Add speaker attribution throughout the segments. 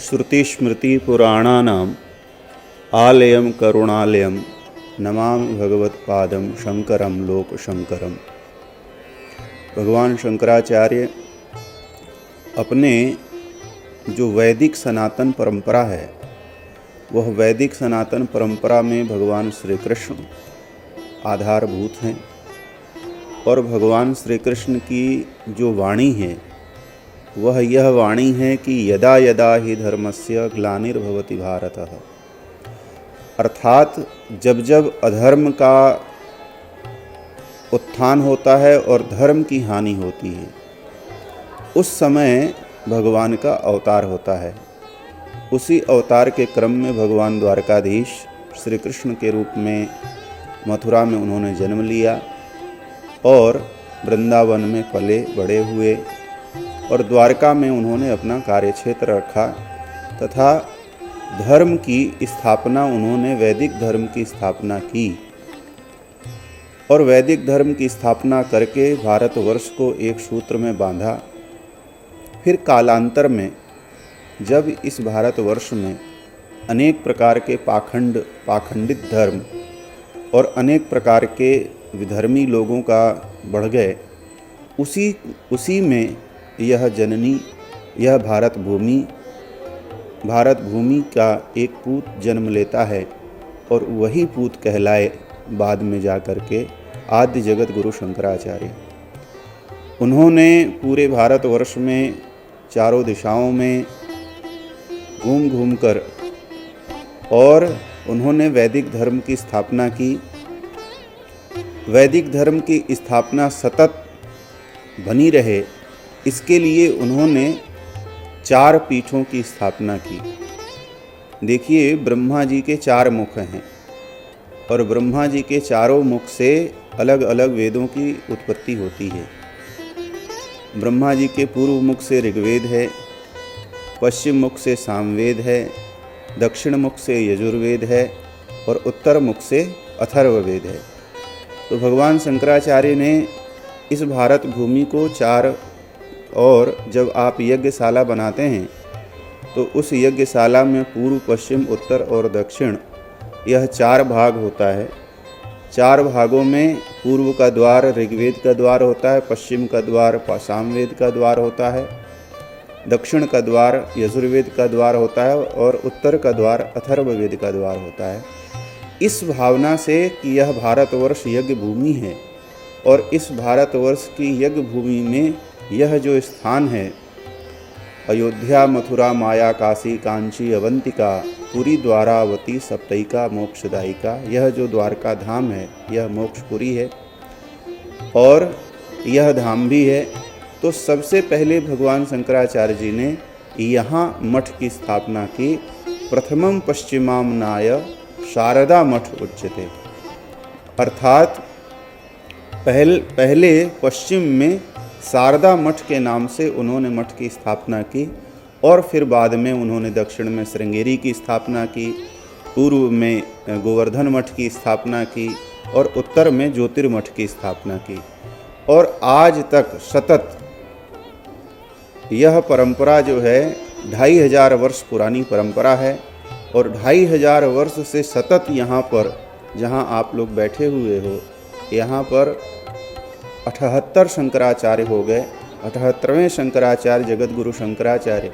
Speaker 1: श्रुतिस्मृतिपुराणानाम् आलयं करुणालयं नमामि भगवत्पादं शंकरं लोकशंकरम। भगवान शंकराचार्य अपने जो वैदिक सनातन परंपरा है, वह वैदिक सनातन परंपरा में भगवान श्री कृष्ण आधारभूत हैं और भगवान श्री कृष्ण की जो वाणी है वह यह वाणी है कि यदा यदा ही धर्मस्य ग्लानिर्भवति भारतः, अर्थात जब जब अधर्म का उत्थान होता है और धर्म की हानि होती है, उस समय भगवान का अवतार होता है। उसी अवतार के क्रम में भगवान द्वारकाधीश श्री कृष्ण के रूप में मथुरा में उन्होंने जन्म लिया और वृंदावन में पले बड़े हुए और द्वारका में उन्होंने अपना कार्यक्षेत्र रखा तथा धर्म की स्थापना, उन्होंने वैदिक धर्म की स्थापना की और वैदिक धर्म की स्थापना करके भारतवर्ष को एक सूत्र में बांधा। फिर कालांतर में जब इस भारतवर्ष में अनेक प्रकार के पाखंडित धर्म और अनेक प्रकार के विधर्मी लोगों का बढ़ गए, उसी में यह जननी, यह भारत भूमि का एक पूत जन्म लेता है और वही पूत कहलाए बाद में जा कर के आद्य जगत गुरु शंकराचार्य। उन्होंने पूरे भारतवर्ष में चारों दिशाओं में घूम कर और उन्होंने वैदिक धर्म की स्थापना की। वैदिक धर्म की स्थापना सतत बनी रहे, इसके लिए उन्होंने 4 पीठों की स्थापना की। देखिए, ब्रह्मा जी के 4 मुख हैं और ब्रह्मा जी के चारों मुख से अलग अलग वेदों की उत्पत्ति होती है। ब्रह्मा जी के पूर्व मुख से ऋग्वेद है, पश्चिम मुख से सामवेद है, दक्षिण मुख से यजुर्वेद है और उत्तर मुख से अथर्ववेद है। तो भगवान शंकराचार्य ने इस भारत भूमि को 4, और जब आप यज्ञशाला बनाते हैं तो उस यज्ञशाला में पूर्व, पश्चिम, उत्तर और दक्षिण यह 4 भाग होता है। 4 भागों में पूर्व का द्वार ऋग्वेद का द्वार होता है, पश्चिम का द्वार सामवेद का द्वार होता है, दक्षिण का द्वार यजुर्वेद का द्वार होता है और उत्तर का द्वार अथर्ववेद का द्वार होता है। इस भावना से कि यह भारतवर्ष यज्ञ भूमि है और इस भारतवर्ष की यज्ञ भूमि में यह जो स्थान है, अयोध्या, मथुरा, माया, काशी, कांची, अवंतिका, पुरी, द्वारावती, सप्तैका, मोक्षदायिका, यह जो द्वारका धाम है यह मोक्षपुरी है और यह धाम भी है। तो सबसे पहले भगवान शंकराचार्य जी ने यहाँ मठ की स्थापना की। प्रथमम पश्चिमामनाय शारदा मठ उच्यते, अर्थात पहले पश्चिम में शारदा मठ के नाम से उन्होंने मठ की स्थापना की और फिर बाद में उन्होंने दक्षिण में श्रृंगेरी की स्थापना की, पूर्व में गोवर्धन मठ की स्थापना की और उत्तर में ज्योतिर्मठ की स्थापना की। और आज तक सतत यह परंपरा जो है 2500 वर्ष पुरानी परंपरा है और 2500 वर्ष से सतत यहाँ पर, जहाँ आप लोग बैठे हुए हो, यहाँ पर 78 शंकराचार्य हो गए। 78वें शंकराचार्य जगत गुरु शंकराचार्य,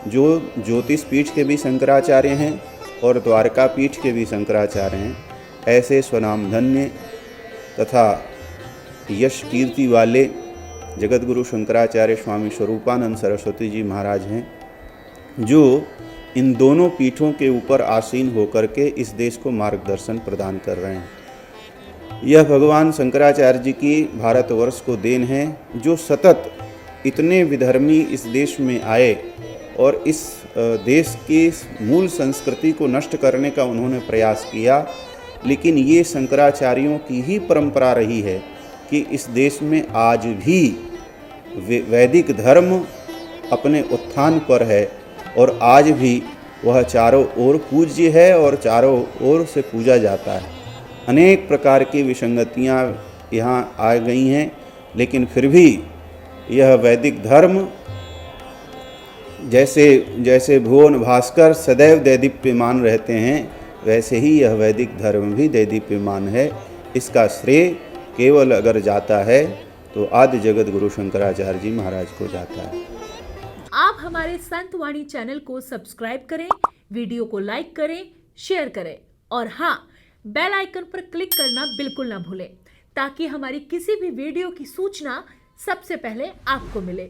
Speaker 1: जो ज्योतिष पीठ के भी शंकराचार्य हैं और द्वारका पीठ के भी शंकराचार्य हैं। ऐसे स्वनामधन्य तथा यश कीर्ति वाले जगत गुरु शंकराचार्य स्वामी स्वरूपानंद सरस्वती जी महाराज हैं, जो इन दोनों पीठों के ऊपर आसीन होकर के इस देश को मार्गदर्शन प्रदान कर रहे हैं। यह भगवान शंकराचार्य जी की भारतवर्ष को देन है, जो सतत इतने विधर्मी इस देश में आए और इस देश की मूल संस्कृति को नष्ट करने का उन्होंने प्रयास किया। लेकिन ये शंकराचार्यों की ही परंपरा रही है कि इस देश में आज भी वैदिक धर्म अपने उत्थान पर है और आज भी वह चारों ओर पूज्य है और चारों ओर से पूजा जाता है। अनेक प्रकार की विसंगतियाँ यहाँ आ गई हैं, लेकिन फिर भी यह वैदिक धर्म जैसे जैसे भुवन भास्कर सदैव दैदीप्यमान रहते हैं, वैसे ही यह वैदिक धर्म भी दैदीप्यमान है। इसका श्रेय केवल अगर जाता है तो आदि जगत गुरु शंकराचार्य जी महाराज को जाता है।
Speaker 2: आप हमारे संत वाणी चैनल को सब्सक्राइब करें, वीडियो को लाइक करें, शेयर करें और हाँ, बेल आइकन पर क्लिक करना बिल्कुल ना भूलें ताकि हमारी किसी भी वीडियो की सूचना सबसे पहले आपको मिले।